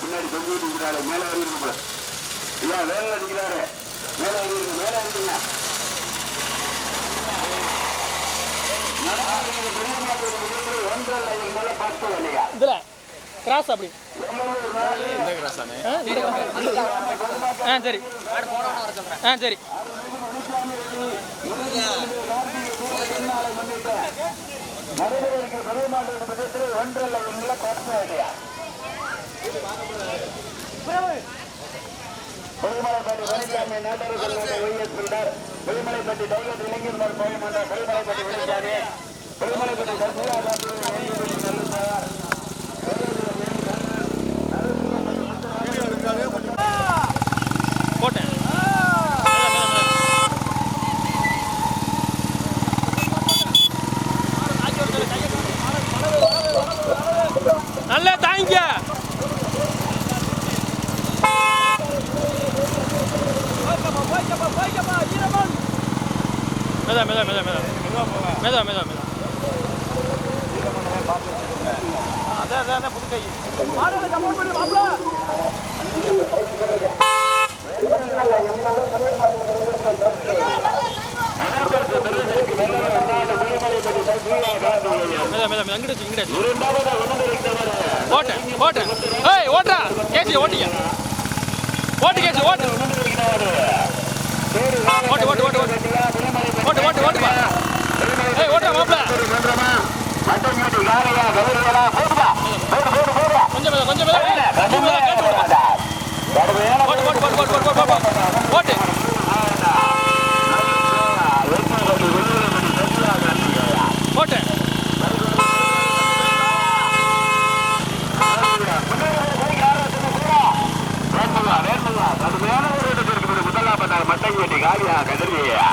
பின்னாடி தொங்கிட்டு இருக்கிறாரு. மேல அறிவிக்க ஐயா, வேலை அடிக்கிறாரு. மேல அறிவிக்க, மேல அறிவிங்க. இதுல கிராஸ் அப்படி சரி சரி வெளிமலைப்பட்டி டைகர் இளைஞர் கோயமாண்ட வெளிமலைப்பட்டி விளையாடு வெளிமலைப்பட்டி போட்டேன். நல்லா தாங்க. மெதா மெதா மெதா மெதா மெதா மெதா மெதா அதான் புது கை ஓட்டு ஓட்டு ஏய் ஓட்டா கேசி ஓட்டிங்க ஓட்டு கேசி ஓட்டு ஓட்டு ஓட்டு ஓட்டு ஓட்டு ஓட்டு ஓட்டு ஓட்டு ஏய் ஓட்டா மாப்ள கொஞ்சம் கொஞ்சம் ஓட்டு ஓட்டு ஓட்டு ஓட்டு ஓட்டு ஓட்டு ஓட்டு மட்டங்கேட்டி காலியா கதிரியா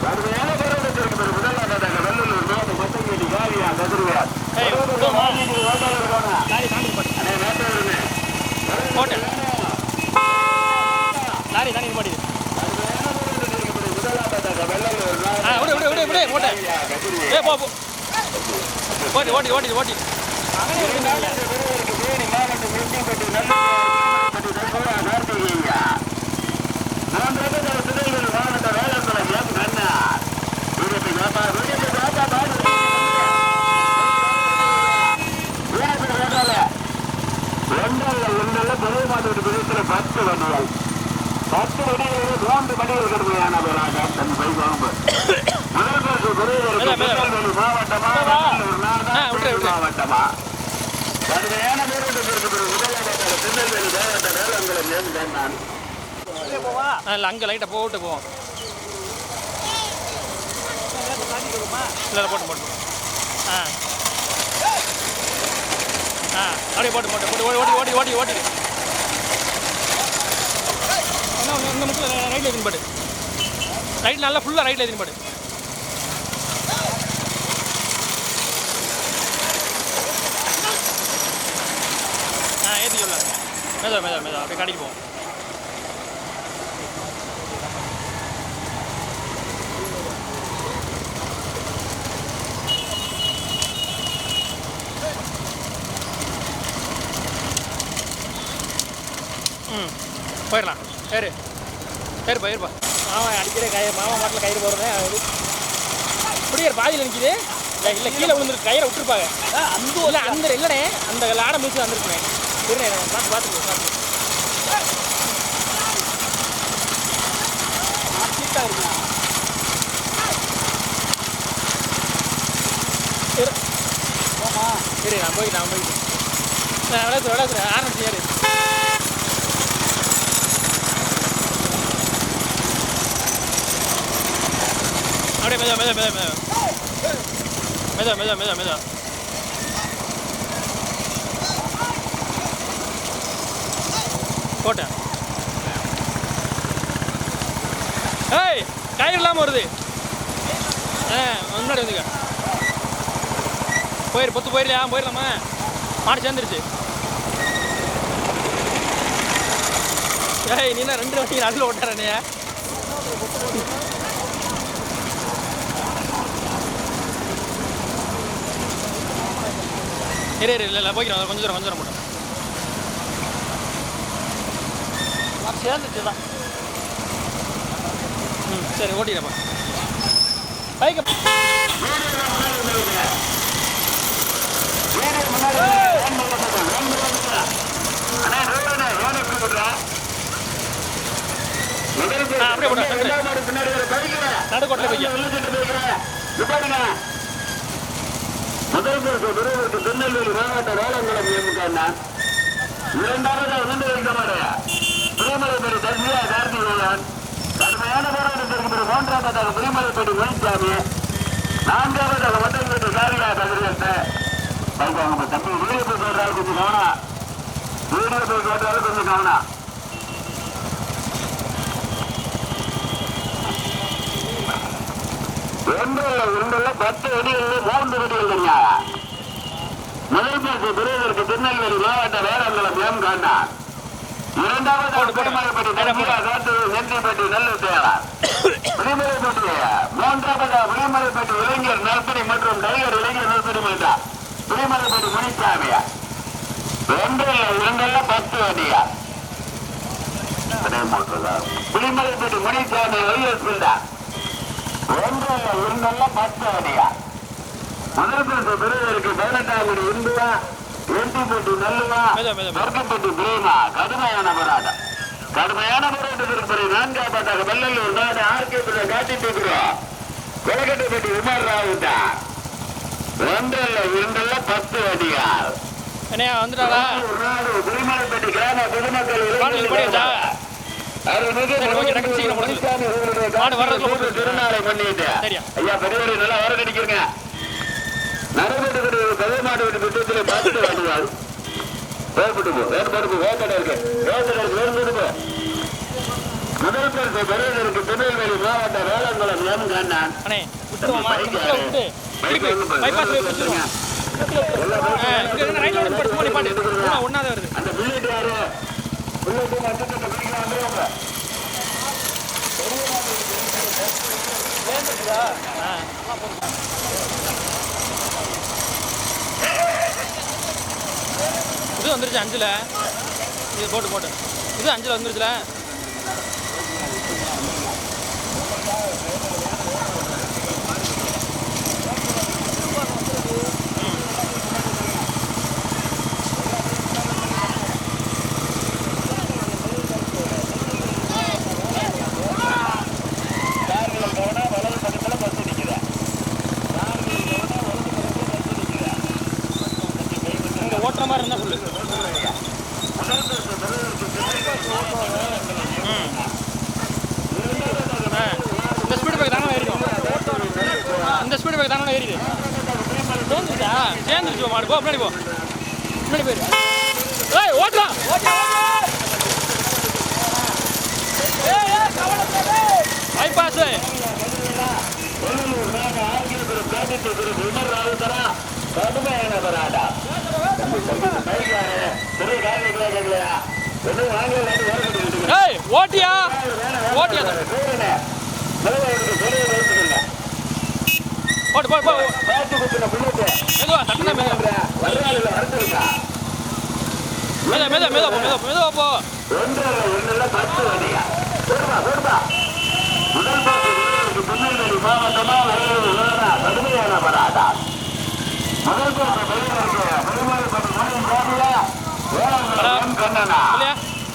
கடுமையான போராட்டத்திற்கு பிறகு முதலாவதாக வெள்ளலூர் நோக்கு மட்டங்கேட்டி காலியா கதிரியா லாரி தாண்டி போடி முதலாவதாக வெள்ளலூர் ஓட்டி ஓட்டி ஓட்டி ஓட்டி பத்து வண்டிகள் 10 வண்டிகள் 3 வண்டிகள் கடுமையானவராக தன் பைபாம்பு மாவட்டமா மாவட்டமா கடுமையான பேருந்திற்கு முதலாவதாக திருநெல்வேலி மாவட்ட வேளாண்குளம் நேர்ந்தேன் நான் அங்கே லைட்டாக போட்டு போவோம். இல்லை போட்டு போட்டு அப்படியே போட்டு போட்டு போட்டு ஓடி ஓடி ஓடி ஓடி இந்த முக்கில் ரைட்டில் எதிர்ந்து பாடு ரைட் நல்லா ஃபுல்லாக ரைட்டில் எதிர்ந்து பாடு ஏற்றி சொல்ல மேதா மேதா மேதா அப்படியே கடைக்கு போவோம். போயிடலாம் ஏறு ஏறுப்பா ஏறுப்பா மாமா அடிக்கிற மாமா மாட்டில் கயிறு போடுறேன் இப்படியே பாதியில் நிற்கிது இல்லை கீழே விழுந்துருக்கு கயிறை விட்டுருப்பாங்க அந்த இல்லை அந்த இல்லைண்ணே அந்த லாடை மிதிச்சு வந்துருக்குண்ணே இருண்ணே பார்த்து பார்த்துக்கோ சீட்டாக இருக்குண்ணா சரி நான் போய்ட்டு விளையாடுறேன் ஆரம்பிச்சு ஏறு அப்படியே மெதா மெதா மெதா மெதா மெதா மெதா மெதா மெதா போட்டேன். ஏய் கயிறு இல்லாமல் வருது. முன்னாடி வந்துக்க. பொத்து போயிடலையா? போயிடலாமா? மாடு சேர்ந்துருச்சு. ஏய் நீ என்ன 2 வண்டி நடுவில் ஓட்டுறனே? இல்லை போய்க்கிறேன். கொஞ்சம் தூரம் போட்டேன். சேர்ந்துச்சு தான். சரி ஓட்டிடப்பா. பைக்கு அப்படியே போட்டேன். நடுக்கோட்டில் போய்க்க. முதல் திருநெல்வேலி மாவட்ட வேளாண்குளம் நியமிக்கான 2வது திருமலைப்பேரி தர்மியா கார்த்திகேயன் கடுமையான போராட்டத்திற்கு பிறகு 3வது திருமலைப்பேரி மணிசாமி 4வது மண்டலப்பேட்டை சாரியா கதிரத்தை அவங்க தம்பி வீடியோ போய் சொல்றாரு. கொஞ்சம் கவனம். வீடியோ போய் சொல்றாரு கொஞ்சம் கவனம். ஒன்றுல 10 அடிகள் 3 அடிகள். முதல் பரிசு பெறுவதற்கு திருநெல்வேலி மாவட்ட வேளாண்குளம் எம் காண்டா. 2வது திருமலைப்பட்டி தர்மியா நெஞ்சிப்பட்டி நெல்லூர் தேவர். புலிமலைப்பட்டி 3வது புலிமலைப்பட்டி இளைஞர் நர்சரி மற்றும் டைகர் இளைஞர் நர்சரி மன்ற புலிமலைப்பட்டி முனிசாமி. 2ல் 10 அடியா. புலிமலைப்பட்டி முனிசாமி வைஎஸ் பில்டா. 1ல் 10 அடியா. முதல் பரிசு பெறுவதற்கு 18வது இந்துவா எட்டிப்பட்டி நல்லுவா மருக்கப்பட்டி பிரேமா. கடுமையான போராட்டத்திற்கு பிறகு 4வது வெள்ளலூர் நாடு ஆர்கே காட்டிட்டு இருக்கிறோம். கொலக்கட்டைப்பட்டி உமர் ராவுட்டா. 1ல் 10 அடியார். புலிமலைப்பட்டி கிராம பொதுமக்கள் திருநாளை பண்ணிட்டு ஐயா பெரியவரை நல்லா வரக்கடிக்கிறங்க. நடைபெற்று கதமாடு திட்டத்தில் பார்த்துட்டு வாங்குவாள். வேறுபட்டு வேக்கடை இருக்கு. வேறுபட்டு போ. முதல் பரிசு பெறுவதற்கு திருநெல்வேலி மாவட்ட வேளாண்குளம் எம் கண்ணன். அந்த புல்லட் யாரு? இது வந்துருச்சு 5ல். இது போட்டு இது 5ல் வந்துருச்சுல. ஓட்டுற மாதிரி இருந்தால் சொல்லு. இந்த ஸ்பீடு பேக் தானே ஏறிடும். இந்த ஸ்பீடு பேக் தானே ஏறிடு. சேர்ந்துருச்சு மாடு. போ முன்னாடி போ. முன்னாடி போயிரு. ஏய் ஓட்டலாம். பைபாஸ் கடுமையான போராட்டா. ஓட்டியா ஓட்டியா போட்டு போட்டு மெதுவா போ. திருநெல்வேலி மாவட்டமா கடுமையான போராட்டா. முதல்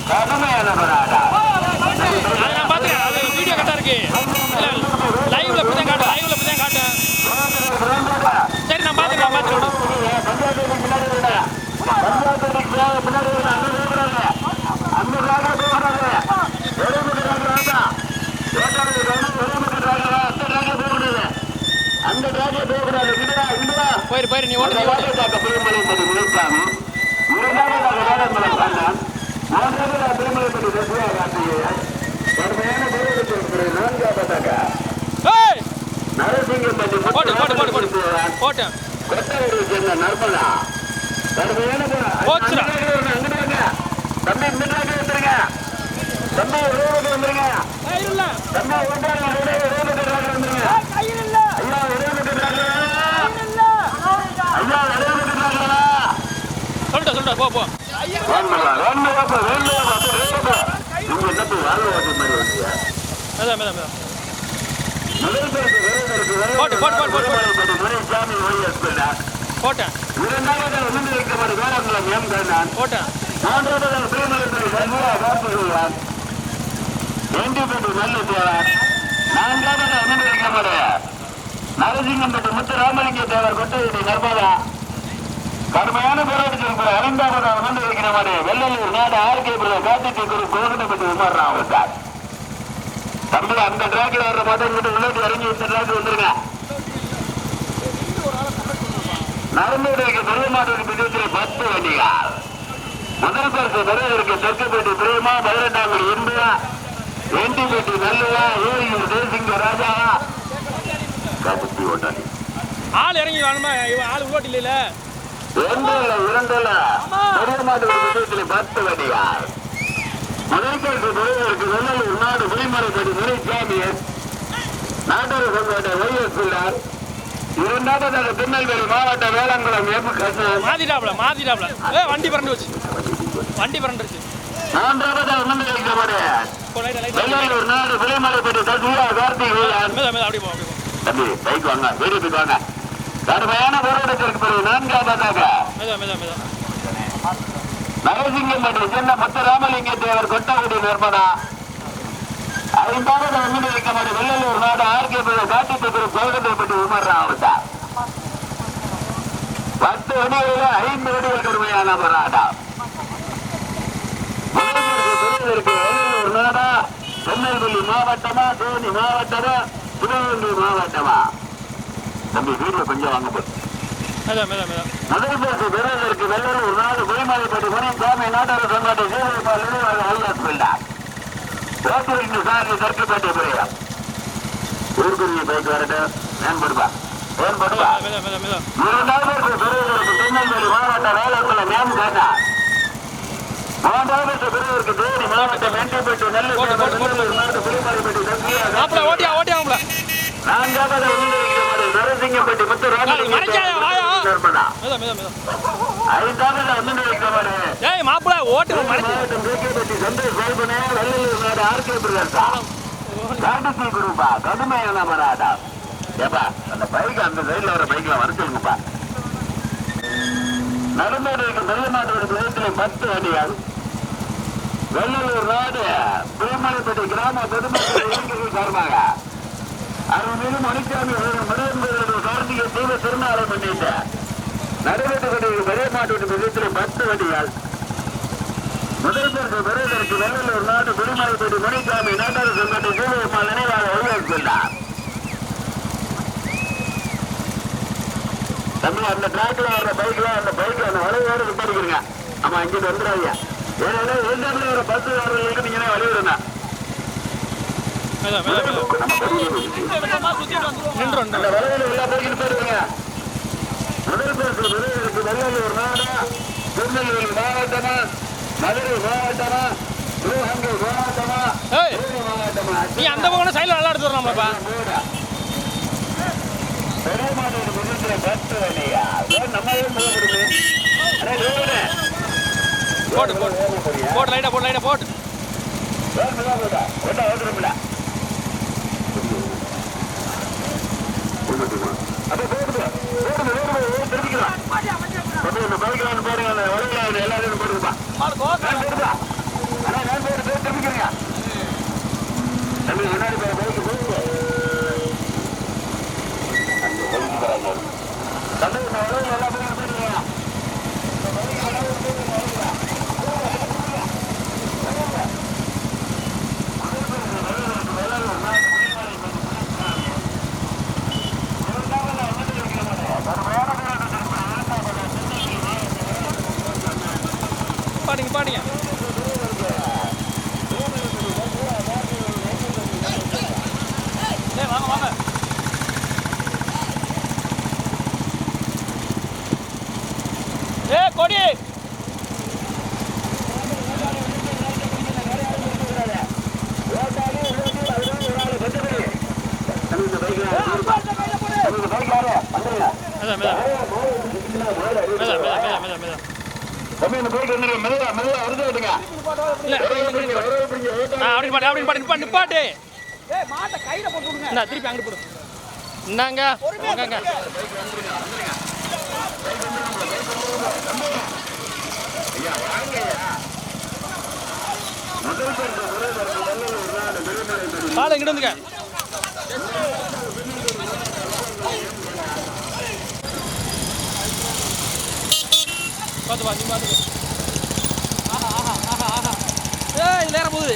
கடுமையான போராட்டா. நான் பார்த்துக்கேன். அது வீடியோ கரெக்டாக இருக்கு. லைவ்ல இப்பதான் காட்டேன். சரி நான் பார்த்துக்கிறேன். போயிரு நீ ஓட்டு. மூன்றாவது திருமலைப்பட்டி ரசிகா கார்த்திகேயன் கடுமையான போராட்டத்திற்கு நான்காவதாக நரசிங்கம்பட்டி போட்டேன் கொட்டவரை சேர்ந்த நர்மதா கடுமையான அங்கிட்டு தம்பி இங்கிட்டு வந்துருங்க தம்பி ரோடு வந்துருங்க தம்பி வந்துருங்க ஐயா சொல்லிட்டா போ போ மேதா மேதா மேதா போட்டு போட்டு போட்டு போட்டேன் போட்டேன் நரசிங்கம்பட்டி முத்து ராமலிங்க தேவர் கொட்டை நர்மதா கடுமையான போராட்டத்திற்கு இரண்டாவது வந்து இருக்கிற மாதிரி வெள்ளலூர் நாடு ஆர்கே கார்த்திகை கோவிந்தப்பட்டி உமர்றான் சார் தம்பி அந்த டிராக்ல வர்ற மாதிரி உள்ளது இறங்கி இந்த டிராக் வந்துருங்க நரம்புடைய பெருமாட்டுக்கு பிடித்தில் 10 வண்டிகள் முதல் பரிசு பெறுவதற்கு தெற்குப்பேட்டை பிரேமா 18 இந்தியா எண்டிப்பேட்டை நல்லுவா ஏரியூர் தேசிங்க ராஜாவா கபத்தி ஓட்டாளி ஆள் இறங்கி வேணுமா ஆள் உள்ள இல்ல இரண்டுல பெருமாட்டுக்கு பிடித்தில் 10 வண்டிகள் முதல் பரிசு பெறுவதற்கு வெள்ளலூர் நாடு விளிமலைப்படி முறைசாமியன் நாட்டோட சங்கோட்டை ஒய்எஸ் பிள்ளார் இரண்டாவது திருநெல்வேலி மாவட்ட வேளாண்குளம் எம் கண்ணன் மாத்திட்டாப்ல வண்டி பறந்துச்சு நான்காவது வெள்ளலூர் நாடு விளிமலைப்படி சசியா கார்த்திகேயன் தம்பி பைக் வாங்க வீடு போய் வாங்க கடுமையான போராட்டத்திற்கு பிறகு நான்காவதாக நரசிங்கம்பட்டி சின்ன முத்துராமலிங்க தேவர் கொட்டகுடி நிர்மதா ஐந்தாவது வைக்கப்பட்ட வெள்ளலூர் நாடு ஆர்கே காட்டுப்பட்டு கோவிந்தப்பட்டி உமர்றான் 10 வடிகளில் 5 வடிகள் கடுமையான போராட்டம் வெள்ளலூர் நாடா திருநெல்வேலி மாவட்டமா தேனி மாவட்டமா திருநெல்வேலி மாவட்டமா தம்பி வீட்டுல கொஞ்சம் வாங்க போய் முதல் பரிசு பெறுவதற்கு வெள்ளலூர் நாடு குடிமலைப்பட்டி முனிசாமி நாட்டாளர் சங்கத்தை சீர்திருப்பாளர் ஓட்டுரிமை சார்ந்த தெற்குப்பேட்டை புரியா ஊர்குரிய பைக் வரட்டும் மேம்படுவா இரண்டாவது பெறுவதற்கு திருநெல்வேலி மாவட்ட வேளாண்குளம் மேம் காட்டா மூன்றாவது பெறுவதற்கு தேனி மாவட்டம் எண்டிப்பேட்டை நெல்லூர் நாடு குடிமலைப்பட்டி ஓட்டியா நான்காவது நரசிங்கம்பட்டி முத்து ராமலிங்க கடுமையான மராடா ஏப்பா அந்த பைக் அந்த சைட்ல வர பைக்ல வர சொல்லுங்கப்பா நடுநாடு வெள்ளநாட்டோட விதத்திலே 10 வண்டிகள் வெள்ளலூர் நாடு திருமலைப்பட்டி கிராம பொதுமக்கள் சார்பாக அருள்மிகு மணிசாமி கார்த்திகை தீப திருநாளம் பண்ணிட்டு நடைபெற்று பெரிய மாட்டு விதத்திலே 10 வண்டிகள் முதல் பரிசு பெறுவதற்கு வெள்ளலூர் நாடு குடிமலைப்பட்டி மணிசாமி நாட்டாளர் சங்கத்தை தீபமால் நினைவாக உருவாக்கியுள்ளார். தம்பி அந்த டிராக்ல வர்ற பைக்ல அந்த வளைவோடு விட்டுருக்குங்க. ஆமா இங்கிட்டு வந்துடாதீங்க. ஏன்னா எந்த வர பஸ் வர்றவங்களுக்கு நீங்க வழிவிடுங்க. அந்த வளைவில் எல்லா பைக்கிட்டு போயிருங்க. முதல் பரிசு பெறுவதற்கு வெள்ளலூர் நாடு திருநெல்வேலி மாவட்டமா மதுரை மாவட்டமா சிவகங்கை மாவட்டமா மாவட்டமா நீ அந்த பக்கம் சைடுல நல்லா எடுத்து வரலாம்ப்பா. போட்டு போட்டு போட்டு லைட்டா போட்டு லைட்டா போட்டு எல்லாரும் போடுப்பா திரும்பிக்கிறீங்க முன்னாடி பாடுங்க பாடுங்க மெதா மெதா மெதா மெதா மெதா மெதா தம்பி இந்த போயிட்டு வந்துருங்க மெதுவா மெதுவா வருது விடுங்க இல்லை அப்படின்னு பாட்டு நிப்பாட்டு மாட்டை கையில போட்டு விடுங்க. என்ன திருப்பி அங்கிட்டு போடு என்னங்க வாங்கங்க பாலை இங்கிட்டு வந்துங்க பார்த்து நீ பார்த்து ஏய் நேரம் போகுது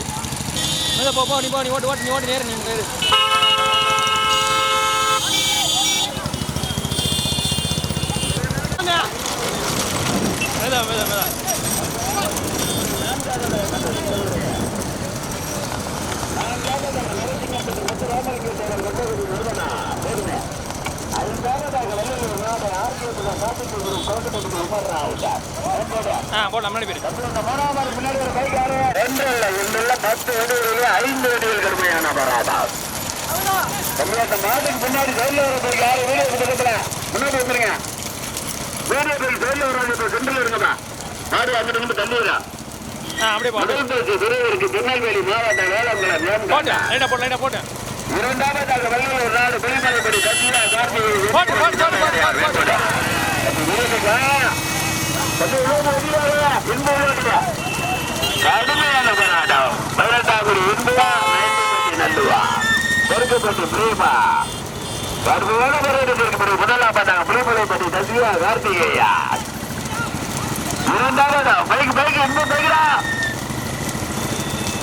மேலே போ நீ போ நீ ஓட்டு நேரம் நீ நேரு மேதா மேதா மேதா போடலாம் முன்னாடி போயிரு 10 வடிகளில் 5 வடிகள் கடுமையான பராதான் மாட்டுக்கு பின்னாடி சைடில் வர யாரும் வீடியோ கொடுக்கல முன்னாடி வந்துருங்க வீடியோ சைடில் வர்றாங்க இப்போ சென்றில் இருங்கப்பா மாடு அங்கிட்டு வந்து தள்ளிடுறா அப்படியே பிரிவிற்கு திருநெல்வேலி மாவட்டம் வேளாண்குளம் போட்டேன் இரண்டாவதாக வள்ளுவர் நாடு பெருமலைப்படி கட்சியா கடுமையான போராட்டம் 18 இந்துவா 90 நல்லுவா பொறுக்கப்பட்டு பிரேமா கடுமையான போராட்டத்திற்கு முதலாவதாக புலிமலைப்படி கட்சியா கார்த்திகேயா இரண்டாவதா பைக் இந்த பைக்கிறா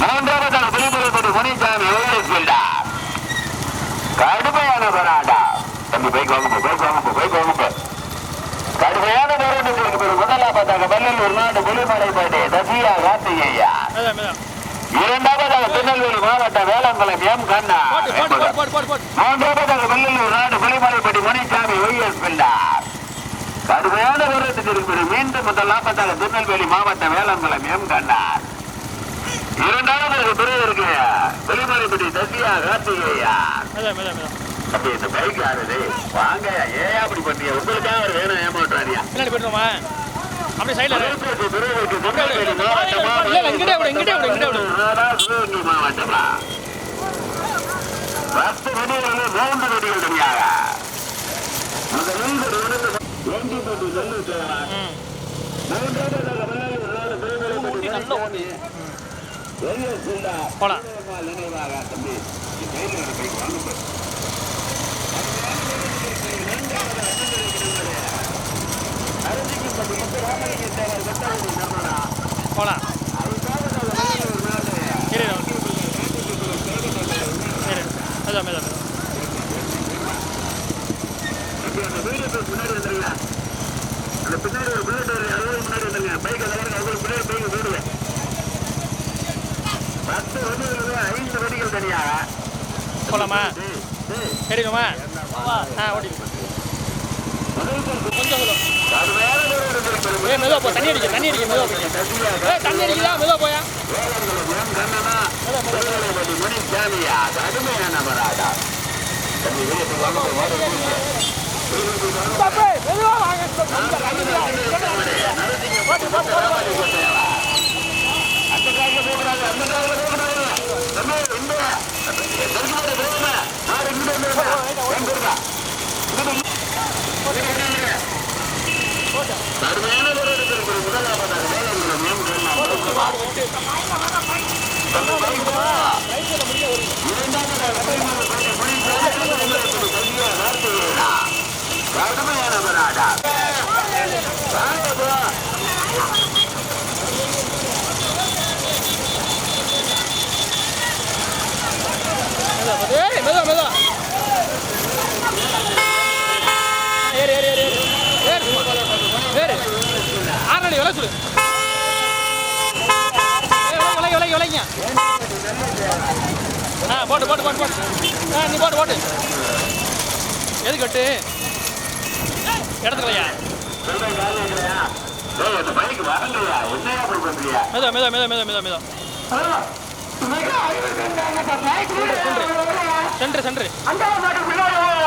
மூன்றாவதாக புலிமலைப்படி முனிசாமி கடுமையான போராட்டம் தம்பி பைக் வாங்க கடுமையான போராட்டத்திற்கு முதலாவதாக வள்ளலூர் நாடு புலிமலைப்படி தசியா கார்த்திகேயா இரண்டாவதாக திருநெல்வேலி மாவட்டம் வேளாண்குளம் எம் கண்ணா மூன்றாவதாக வள்ளலூர் நாடு புலிமலைப்படி முனிசாமி ஒய்எஸ் பிள்ளார் கடுமையான போராட்டத்திற்கு மீண்டும் முதலாவதாக திருநெல்வேலி மாவட்டம் வேளாண்குளம் எம் கண்ணா இரண்டாவது பிரிவிற்கு புலிமலைப்படி தசியா கார்த்திகேயா அப்படி இந்த பைக் ஆகுது வாங்க ஏன் அப்படி பண்ணீங்க உங்களுக்காக அவர் வேணும் ஏமாற்றாரியா பின்னாடி போயிட்டுமா அப்படியே சைடில் மாவட்டமா 10 வடிகளில் 3 வடிகள் தனியாக போலாம் நினைவாக தம்பி போலாம் அதான் மேதான் முன்னாடி வந்துருங்க அந்த பின்னாடி ஒரு புல்லட் அறுபது முன்னாடி வந்துருங்க பைக் அதெல்லாம் அறுபது பின்னாடி பைக் போடுவேன் 10 வண்டிகள் 5 வண்டிகள் தனியாக போலாமா சரிங்கம்மா ஓடி கொஞ்சம் மெதுவா போ தண்ணி அடிக்க மெதுவா போய் தண்ணி அடிக்குதா மெதுவா போயா மெதுவா வாங்க அந்த காலில் போடுறாங்க அந்த காலில் போடுறாங்க கடுமையான முதலாவதாக கடுமையான போராடா மெதுவா ஏறு ஆறடி விலை சொல்லு விலைங்க போட்டு நீ போட்டு எது கட்டு இடத்துலையா மெதுவா சென்று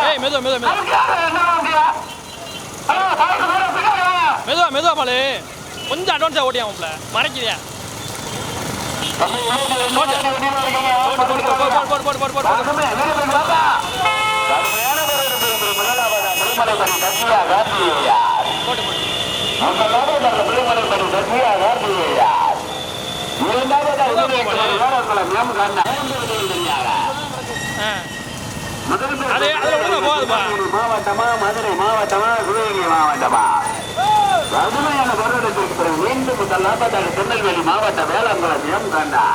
ஏய் மெதுவா மெதுவா பாலு கொஞ்சம் அட்வான்ஸாக ஓட்டியாமல மறைக்கிறியா போட்டு போட்டு போட்டு போட்டு போட்டு போட்டு மாவட்டமா மதுரை மாவட்டமா சிவகங்கை மாவட்டமா கடுமையான போராட்டத்திற்கு பிறகு மீண்டும் முதலாவதாக திருநெல்வேலி மாவட்ட வேளாண்குளம் எம் கண்ணா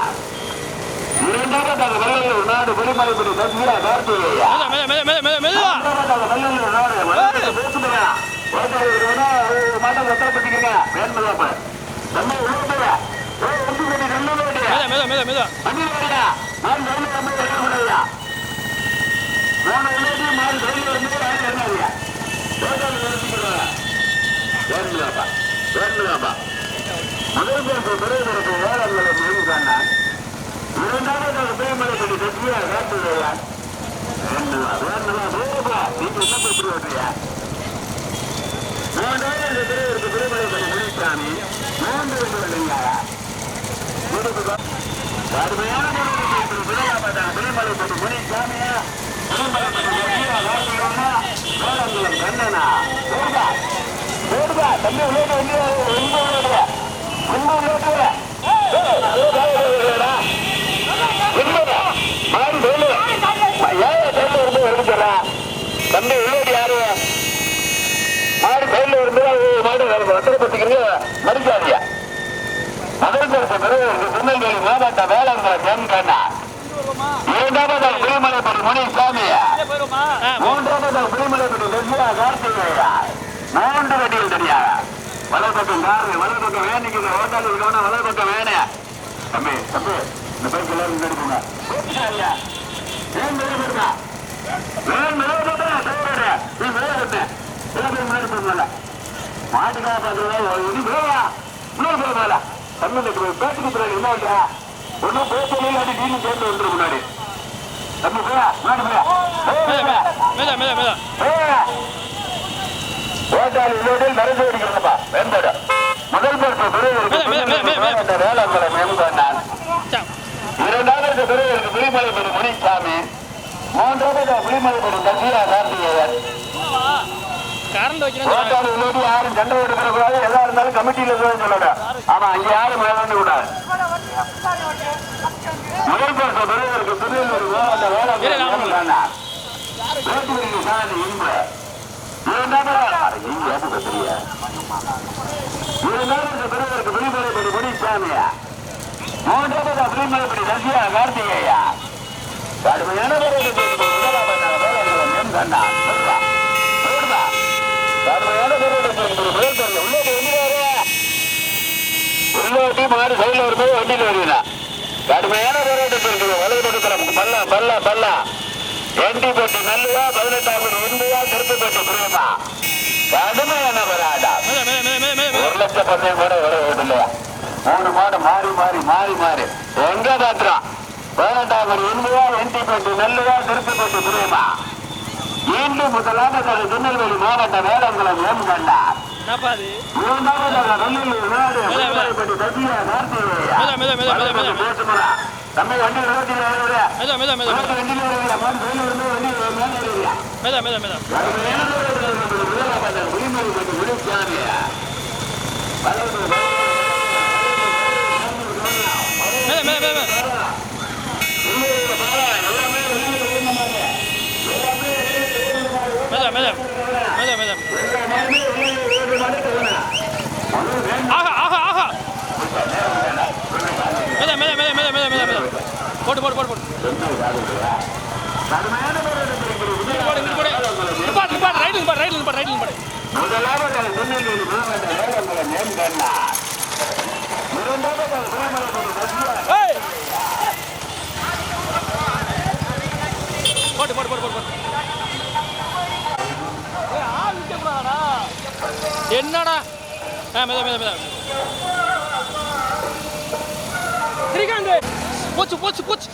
இரண்டாவதாக வெள்ளலூர் நாடு பெருமலைப்படி சத்யா கார்த்திகேயா வெள்ளலூர் நாடு பேசுகிறேன் மாட்டம் உத்தரப்பட்டிருக்கீங்க வேண்மதாப்ப நம்ம உள்ள தம்பி உள்ளோடி யாரு மாடு கையில் இருந்து மாடு உத்தரப்பட்டிருக்கிறீங்க மறுக்காதியா திருநெல்வேலி மாவட்ட வேளாண்குளம் எம் கண்ணா இரண்டாவதாக புலிமலைப்படி முனிசாமி மூன்றாவதாக புலிமலைப்படி லட்சுமியா கார்த்திகேயா மூன்று வண்டிகள் தெரியாது வலப்பக்கம் காரு வலப்பக்கம் வேணிக்கிற ஓட்டாளி இருக்கணும் வலப்பக்கம் வேணே தம்பி தம்பி இந்த பைக் எல்லாரும் எடுக்குங்க ஏன் இருக்கா மாட்டுக்கா பேச்சுக்கு பிறகு என்ன இல்லையா ஒன்னும் பேசல நீங்க சேர்ந்து வந்துரு முன்னாடி தம்பி போயா ஓட்டாளி இல்லோடில் நரசு அடிக்கிறப்பா வேண்டாடு முதல் பரிசு வேளாண்குளம் மேம்பாண்டான் இரண்டாவது பிறகு புலிமலைப்படி முனிசாமி மூன்றாவது புலிமலைப்படி லட்சுமியா கார்த்திகேயன் யாரும் சண்டை எடுக்கக்கூடாது எதா இருந்தாலும் கமிட்டியில சொல்லல ஆமா அங்க யாரும் மேலாண்டு கூடாது முதல் பரிசு பெறுவதற்கு திருநெல்வேலி மாவட்ட வேளாண் பெறுவதற்கு புலிமலைப்படி முனிசாமியா மூன்றாவது புலிமலைப்படி லட்சுமியா கார்த்திகேயா கடுமையான உள்ளோட்டி மாடு சைடில் வரும்போது வண்டியில் வருவீங்க கடுமையான போராட்டத்திற்கு வலது பக்கத்தில் பல்லா பல்லா பல்லா எண்டி போட்டி நல்லுவா 18 இந்துவா திருப்பி புரியுமா கடுமையான போராட்டம் 1 லட்சம் பந்தயம் கூட இல்லையா 3 மாடு மாறி மாறி மாறி மாறி எங்க பாத்திரம் 18 இந்துவா எண்டி போட்டி நல்லுவா திருப்பி புரியுமா மீண்டும் முதலாவது திருநெல்வேலி மாவட்ட வேளாண்குளம் எம் கண்ணா தம்பி வண்டி போட்டு போட்டு போட்டு போட்டு போட்டு போட்டு போட்டு போட்டு என்னடா மெத மெத மெத ஸ்ரீகாந்த் போச்சு போச்சு போச்சு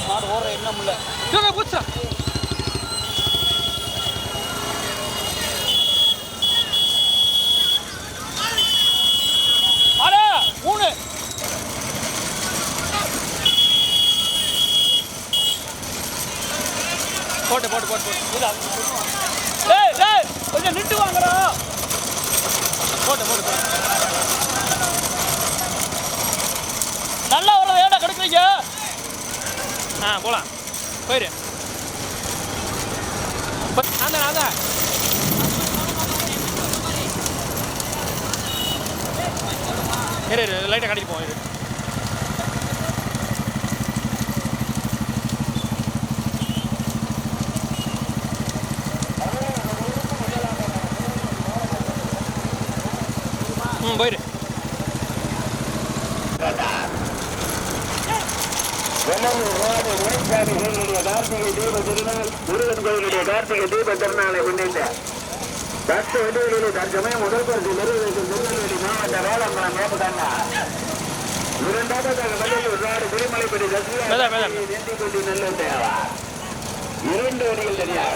மாடு ஓடுற என்ன முல்ல போச்சா சரி போட்டு போட்டு போட்டு டேய் டேய் கொஞ்சம் நிட்டு வாங்கடா போட்டு போட்டு போட்டு நல்லா வர வேடா கிடைக்கிறீங்க போகலாம் போயிரு நான் தான் இரு லைட்டாக கட்டிட்டு போவோம் இரு போயிரு கார்த்திகை தீப திருநாள் முருகன் கோயிலுடைய கார்த்திகை தீப திருநாளை முன்னிட்டு பஸ் வண்டிகளிலே தற்சமயம் முதல் பரிசு நிறுவனம் திருநெல்வேலி மாவட்ட வேளாண்குளம் மேம்புதானா இரண்டாவதாக வள்ளியூர் நாடு திருமலைப்படி நெண்டிப்பட்டி நல்லூர் தேவா 2 வழிகள் தனியாக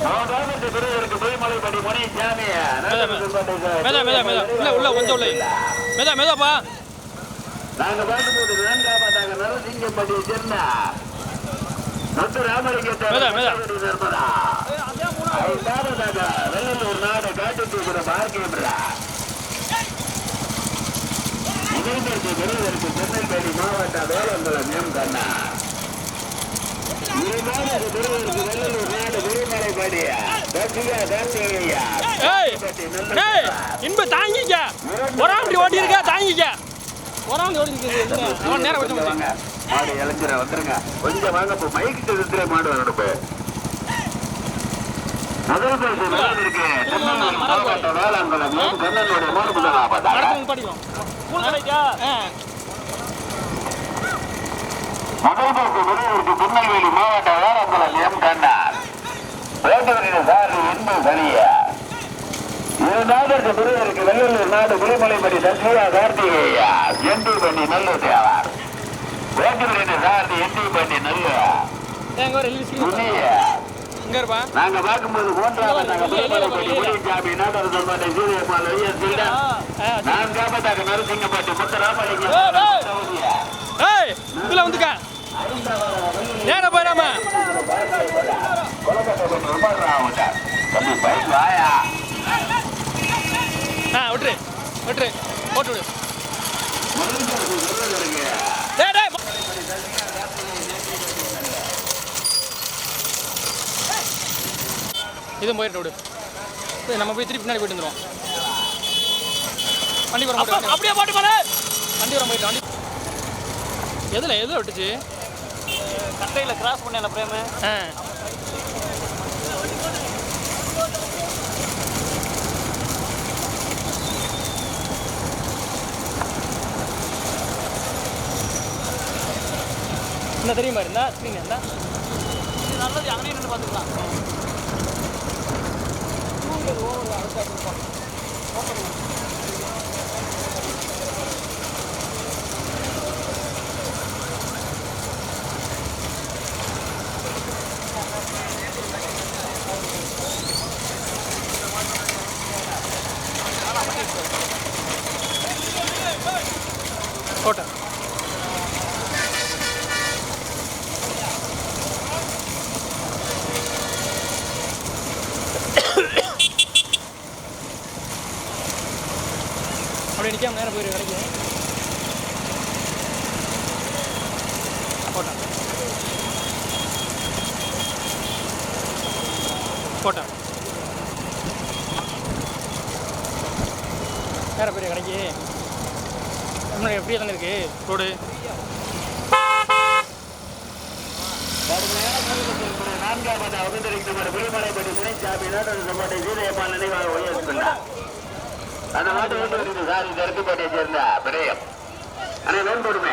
மாவட்ட பிரிவிற்கு திருமலைப்படி முனை சாமியா உள்ள கொஞ்சம் உள்ள மெதாப்பா நாங்க பார்க்கும்போது வேண்டாமட்டாங்க நரசிங்கப்பட்டியை சேர்ந்த மொத்த ராமலிங்கத்தா வெள்ளலூர் நாடு காட்டுத்தூக்குற பார்க்கிறா இதற்கு பெறுவதற்கு திருநெல்வேலி மாவட்ட வேளாண்குளம் மேம்கண்ணா பெறுவதற்கு வெள்ளலூர் நாடு திருமலைப்படியா கார்த்திகையா இன்ப தாங்கிக்க ஒராமடி ஓட்டி இருக்கா தாங்கிக்க ஒராமடி ஓடி இருக்கு நேரம் கொஞ்சம் மாடு இளைஞர வந்துருங்க கொஞ்சம் வாங்க இப்போ மைக்கு செலுத்துற மாடு வரணும் முதல் பரிசு இருக்கு திருநெல்வேலி மாவட்ட வேளாண்குளம் கண்ணனுடைய மாடு முதலாவதாக படிக்கும் முதல் பரிசு பெறுவதற்கு திருநெல்வேலி மாவட்ட வேளாண்குளம் எம் கண்ணார் வேட்டவரின் சார்பு இன்பு சலியா இரண்டாவது பெறுவதற்கு வெள்ளலூர் நாடு குருமலைப்படி சத்யா கார்த்திகேயா என்டி பண்ணி நல்லூர் தேவார் வேட்டவரின் சார்பு என்டி பண்ணி நல்லூர் நாங்க பார்க்கும்போது மூன்றாவது நான்காவதாக நரசிங்கப்பட்டி முத்தராமலிங்கம் வந்துக்க நேரம் போயிடாம விட்டுரு விட்டுரு போட்டு விடு இதுவும் போயிட்டு விடு நம்ம போய் திருப்பி பின்னாடி போயிட்டு வந்துடுவோம் வண்டி வர அப்படியே போட்டு போல வண்டி வர போயிட்டு வண்டி எதில் விட்டுச்சு கட்டையில் கிராஸ் பண்ணல பிரேமு என்ன தெரியுமா இருந்தா ஸ்க்ரீன் இருந்தா நல்லது அங்கேயே நின்று பார்த்துக்கலாம் கோட்டை அப்படியே நிற்காம நேரம் போயிரு கிடைக்கும் போட்டேன் போட்டேன் நேரம் போயிரு கடைக்கு முன்னாடி எப்படியே தானே இருக்கு ரோடு நான்காவது அவதரிக்கப்பட்ட குருமலைப்பட்டி முனைச்சாமி நினைவாக உயர்த்துள்ளார் அந்த மாட்டு சாரி கருத்துப்பட்டியை சேர்ந்த பிரேயம் ஆனால் நோன்படுமே